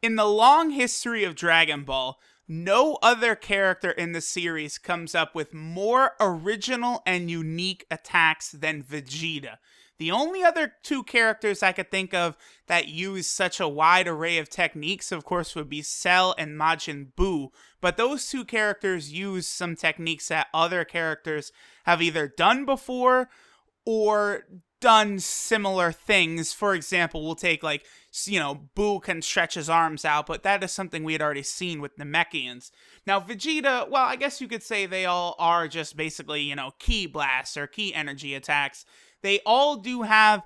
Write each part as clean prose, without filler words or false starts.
In the long history of Dragon Ball, no other character in the series comes up with more original and unique attacks than Vegeta. The only other two characters I could think of that use such a wide array of techniques, of course, would be Cell and Majin Buu. But those two characters use some techniques that other characters have either done before or done similar things. For example, we'll take Boo can stretch his arms out, but that is something we had already seen with Namekians. Now, Vegeta, well, I guess you could say they all are just basically, ki blasts or ki energy attacks. They all do have,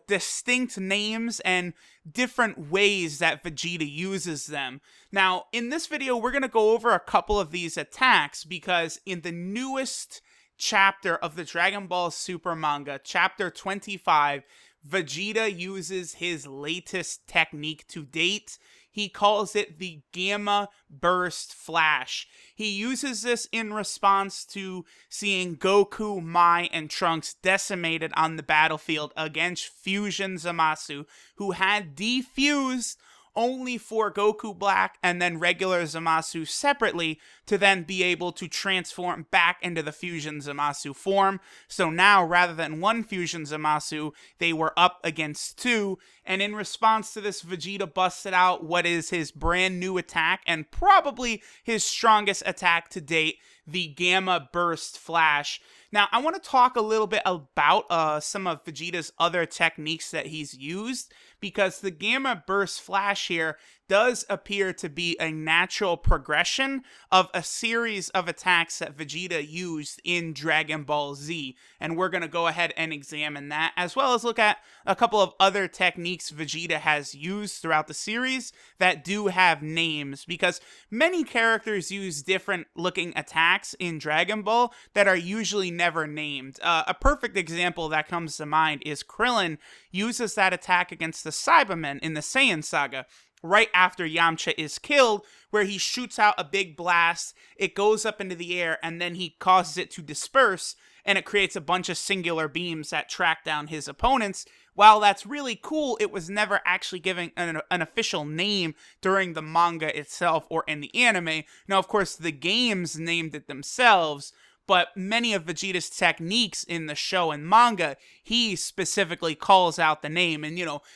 distinct names and different ways that Vegeta uses them. Now, in this video, we're going to go over a couple of these attacks because in the newest chapter of the Dragon Ball Super manga, chapter 25, Vegeta uses his latest technique to date. He calls it the Gamma Burst Flash. He uses this in response to seeing Goku, Mai, and Trunks decimated on the battlefield against Fusion Zamasu, who had defused only for Goku Black and then regular Zamasu separately to then be able to transform back into the Fusion Zamasu form. So now, rather than one Fusion Zamasu, they were up against two, and in response to this, Vegeta busted out what is his brand new attack and probably his strongest attack to date, the Gamma Burst Flash. Now, I want to talk a little bit about some of Vegeta's other techniques that he's used, because the Gamma Burst Flash here does appear to be a natural progression of a series of attacks that Vegeta used in Dragon Ball Z, and we're going to go ahead and examine that, as well as look at a couple of other techniques Vegeta has used throughout the series that do have names, because many characters use different looking attacks in Dragon Ball that are usually never named. A perfect example that comes to mind is Krillin uses that attack against the Cybermen in the Saiyan Saga, right after Yamcha is killed, where he shoots out a big blast, it goes up into the air, and then he causes it to disperse, and it creates a bunch of singular beams that track down his opponents. While that's really cool, it was never actually given an official name during the manga itself or in the anime. Now, of course, the games named it themselves, but many of Vegeta's techniques in the show and manga, he specifically calls out the name in,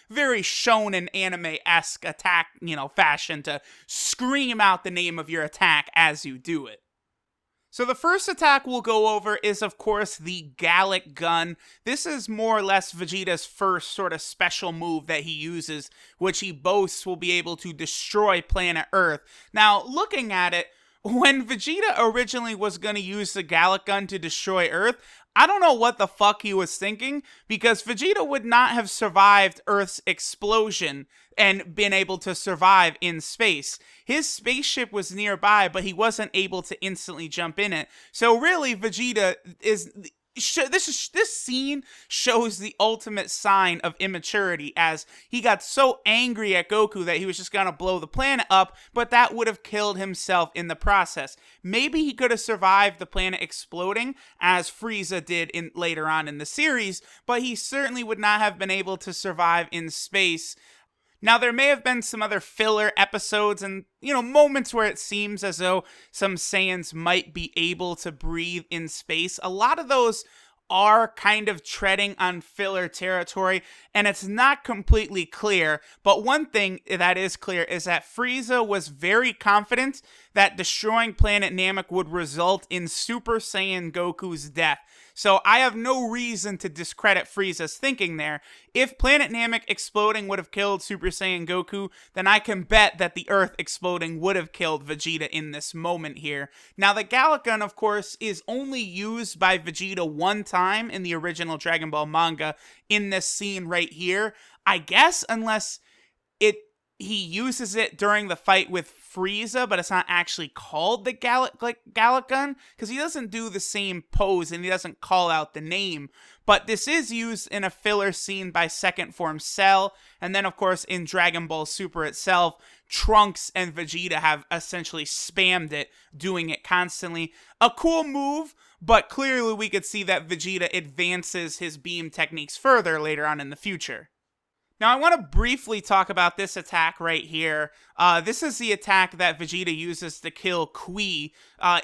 very shonen anime-esque attack, fashion to scream out the name of your attack as you do it. So the first attack we'll go over is, of course, the Gallic Gun. This is more or less Vegeta's first sort of special move that he uses, which he boasts will be able to destroy planet Earth. Now, looking at it, when Vegeta originally was going to use the Gallic Gun to destroy Earth, I don't know what the fuck he was thinking, because Vegeta would not have survived Earth's explosion and been able to survive in space. His spaceship was nearby, but he wasn't able to instantly jump in it. So really, Vegeta is... This scene shows the ultimate sign of immaturity, as he got so angry at Goku that he was just gonna blow the planet up, but that would have killed himself in the process. Maybe he could have survived the planet exploding, as Frieza did later on in the series, but he certainly would not have been able to survive in space. Now, there may have been some other filler episodes and, moments where it seems as though some Saiyans might be able to breathe in space. A lot of those are kind of treading on filler territory, and it's not completely clear. But one thing that is clear is that Frieza was very confident that destroying planet Namek would result in Super Saiyan Goku's death. So I have no reason to discredit Frieza's thinking there. If planet Namek exploding would have killed Super Saiyan Goku, then I can bet that the Earth exploding would have killed Vegeta in this moment here. Now, the Gallic Gun, of course, is only used by Vegeta one time in the original Dragon Ball manga in this scene right here. I guess unless he uses it during the fight with Frieza, but it's not actually called the Gallic Gun, because he doesn't do the same pose and he doesn't call out the name. But this is used in a filler scene by Second Form Cell, and then of course in Dragon Ball Super itself, Trunks and Vegeta have essentially spammed it, doing it constantly. A cool move, but clearly we could see that Vegeta advances his beam techniques further later on in the future. Now, I want to briefly talk about this attack right here. This is the attack that Vegeta uses to kill Kui.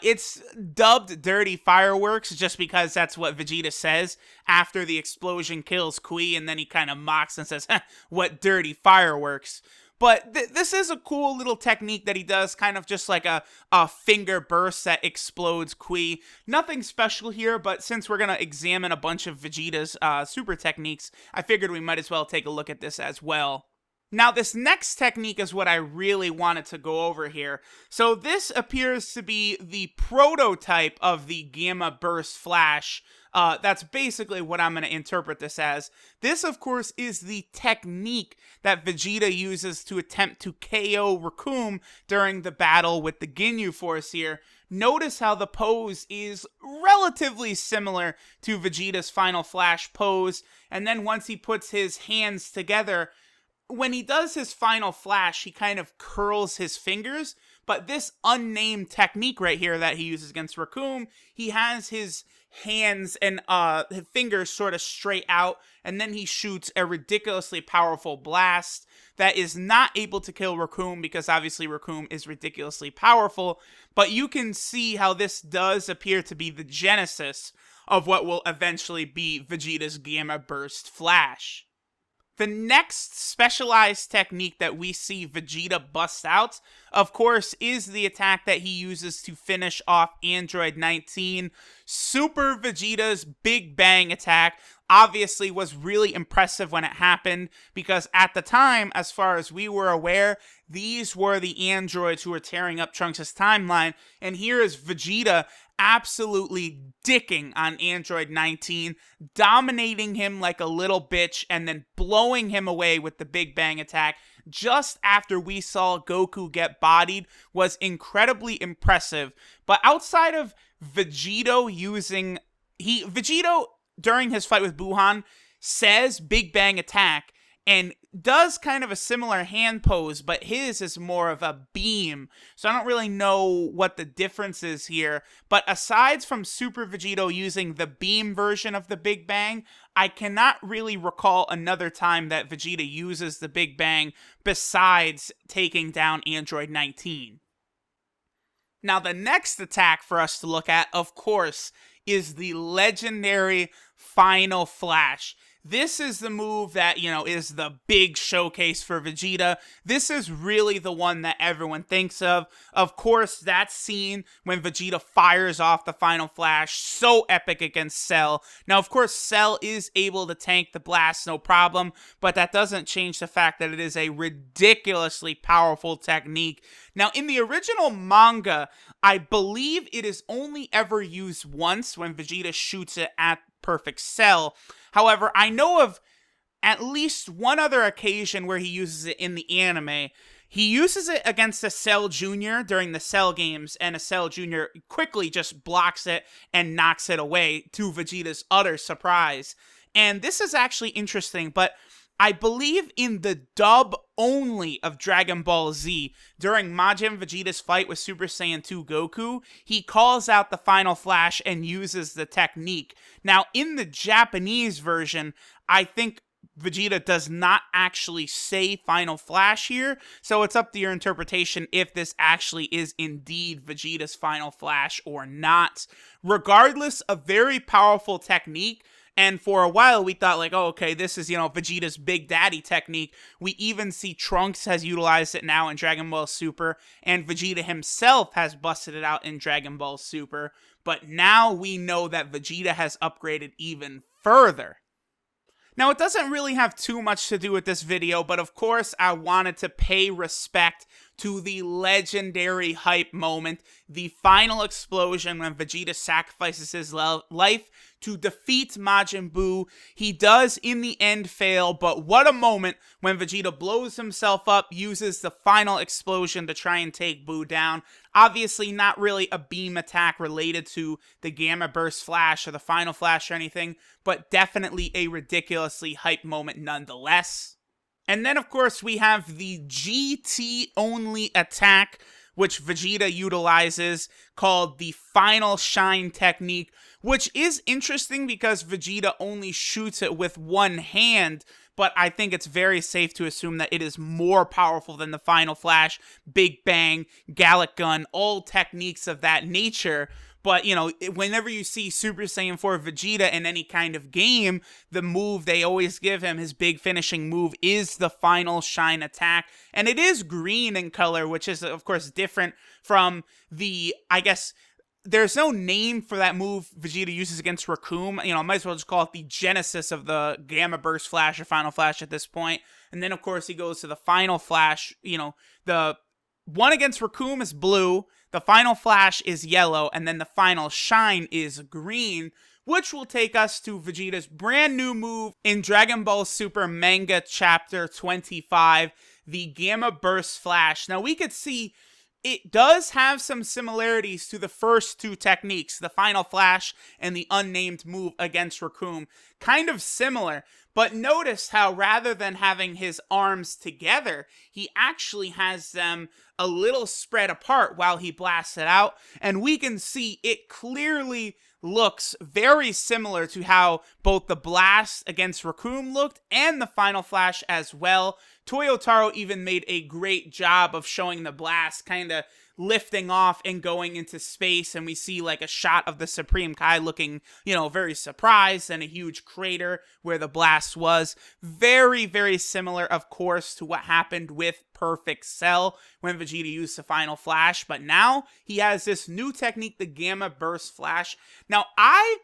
It's dubbed Dirty Fireworks just because that's what Vegeta says after the explosion kills Kui, and then he kind of mocks and says, what dirty fireworks. But this is a cool little technique that he does, kind of just like a finger burst that explodes Kui. Nothing special here, but since we're going to examine a bunch of Vegeta's super techniques, I figured we might as well take a look at this as well. Now, this next technique is what I really wanted to go over here. So this appears to be the prototype of the Gamma Burst Flash. That's basically what I'm going to interpret this as. This, of course, is the technique that Vegeta uses to attempt to KO Recoome during the battle with the Ginyu Force here. Notice how the pose is relatively similar to Vegeta's Final Flash pose, and then once he puts his hands together, when he does his Final Flash, he kind of curls his fingers, but this unnamed technique right here that he uses against Recoome, he has his hands and his fingers sort of straight out, and then he shoots a ridiculously powerful blast that is not able to kill Recoome because obviously Recoome is ridiculously powerful, but you can see how this does appear to be the genesis of what will eventually be Vegeta's Gamma Burst Flash. The next specialized technique that we see Vegeta bust out, of course, is the attack that he uses to finish off Android 19. Super Vegeta's Big Bang attack obviously was really impressive when it happened because at the time, as far as we were aware, these were the androids who were tearing up Trunks' timeline, and here is Vegeta absolutely dicking on Android 19, dominating him like a little bitch, and then blowing him away with the Big Bang attack just after we saw Goku get bodied was incredibly impressive. But outside of Vegeta during his fight with Buhan says Big Bang attack and does kind of a similar hand pose, but his is more of a beam. So I don't really know what the difference is here. But aside from Super Vegeta using the beam version of the Big Bang, I cannot really recall another time that Vegeta uses the Big Bang besides taking down Android 19. Now, the next attack for us to look at, of course, is the legendary Final Flash. This is the move that, is the big showcase for Vegeta. This is really the one that everyone thinks of. Of course, that scene when Vegeta fires off the Final Flash, so epic against Cell. Now, of course, Cell is able to tank the blast, no problem, but that doesn't change the fact that it is a ridiculously powerful technique. Now, in the original manga, I believe it is only ever used once when Vegeta shoots it at Perfect Cell. However, I know of at least one other occasion where he uses it in the anime. He uses it against a Cell Jr. during the Cell games, and a Cell Jr. quickly just blocks it and knocks it away to Vegeta's utter surprise. And this is actually interesting, but I believe in the dub only of Dragon Ball Z, during Majin Vegeta's fight with Super Saiyan 2 Goku, he calls out the Final Flash and uses the technique. Now, in the Japanese version, I think Vegeta does not actually say Final Flash here, so it's up to your interpretation if this actually is indeed Vegeta's Final Flash or not. Regardless, a very powerful technique. And for a while, we thought like, oh, okay, this is, Vegeta's Big Daddy technique. We even see Trunks has utilized it now in Dragon Ball Super, and Vegeta himself has busted it out in Dragon Ball Super. But now we know that Vegeta has upgraded even further. Now, it doesn't really have too much to do with this video, but of course, I wanted to pay respect to the legendary hype moment, the final explosion when Vegeta sacrifices his life to defeat Majin Buu. He does in the end fail, but what a moment when Vegeta blows himself up, uses the final explosion to try and take Buu down. Obviously not really a beam attack related to the Gamma Burst Flash or the Final Flash or anything, but definitely a ridiculously hype moment nonetheless. And then, of course, we have the GT-only attack, which Vegeta utilizes, called the Final Shine technique, which is interesting because Vegeta only shoots it with one hand, but I think it's very safe to assume that it is more powerful than the Final Flash, Big Bang, Gallic Gun, all techniques of that nature. But, whenever you see Super Saiyan 4 Vegeta in any kind of game, the move they always give him, his big finishing move, is the Final Shine attack. And it is green in color, which is, of course, different from the, I guess, there's no name for that move Vegeta uses against Raccoon. Might as well just call it the genesis of the Gamma Burst Flash or Final Flash at this point. And then, of course, he goes to the Final Flash. The one against Raccoon is blue, the Final Flash is yellow, and then the Final Shine is green, which will take us to Vegeta's brand new move in Dragon Ball Super Manga Chapter 25, the Gamma Burst Flash. Now, we could see it does have some similarities to the first two techniques, the Final Flash and the unnamed move against Raccoon. Kind of similar, but notice how rather than having his arms together, he actually has them a little spread apart while he blasts it out, and we can see it clearly looks very similar to how both the blast against Raccoon looked and the Final Flash as well. Toyotaro even made a great job of showing the blast kind of lifting off and going into space, and we see like a shot of the Supreme Kai looking, very surprised, and a huge crater where the blast was. Very, very similar, of course, to what happened with Perfect Cell when Vegeta used the Final Flash, but now he has this new technique, the Gamma Burst Flash. Now, I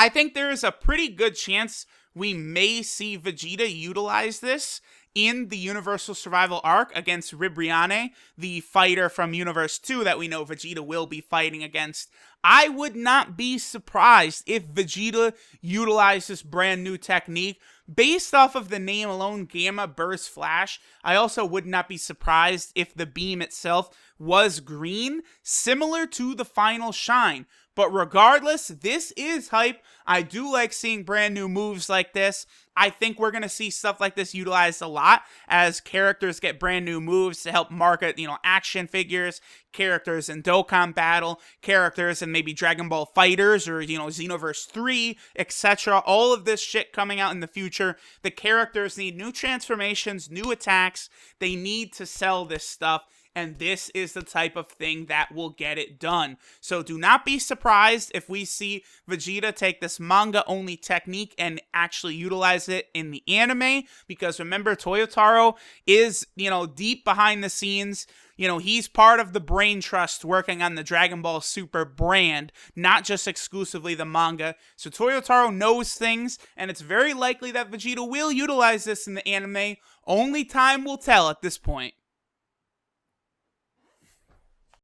think there is a pretty good chance we may see Vegeta utilize this in the Universal Survival Arc against Ribrianne, the fighter from Universe 2 that we know Vegeta will be fighting against. I would not be surprised if Vegeta utilized this brand new technique. Based off of the name alone, Gamma Burst Flash, I also would not be surprised if the beam itself was green, similar to the Final Shine. But regardless, this is hype. I do like seeing brand new moves like this. I think we're going to see stuff like this utilized a lot as characters get brand new moves to help market, action figures, characters in Dokkan Battle, characters in maybe Dragon Ball Fighters or, Xenoverse 3, etc. All of this shit coming out in the future. The characters need new transformations, new attacks. They need to sell this stuff. And this is the type of thing that will get it done. So do not be surprised if we see Vegeta take this manga-only technique and actually utilize it in the anime. Because remember, Toyotaro is, deep behind the scenes. He's part of the brain trust working on the Dragon Ball Super brand, not just exclusively the manga. So Toyotaro knows things, and it's very likely that Vegeta will utilize this in the anime. Only time will tell at this point.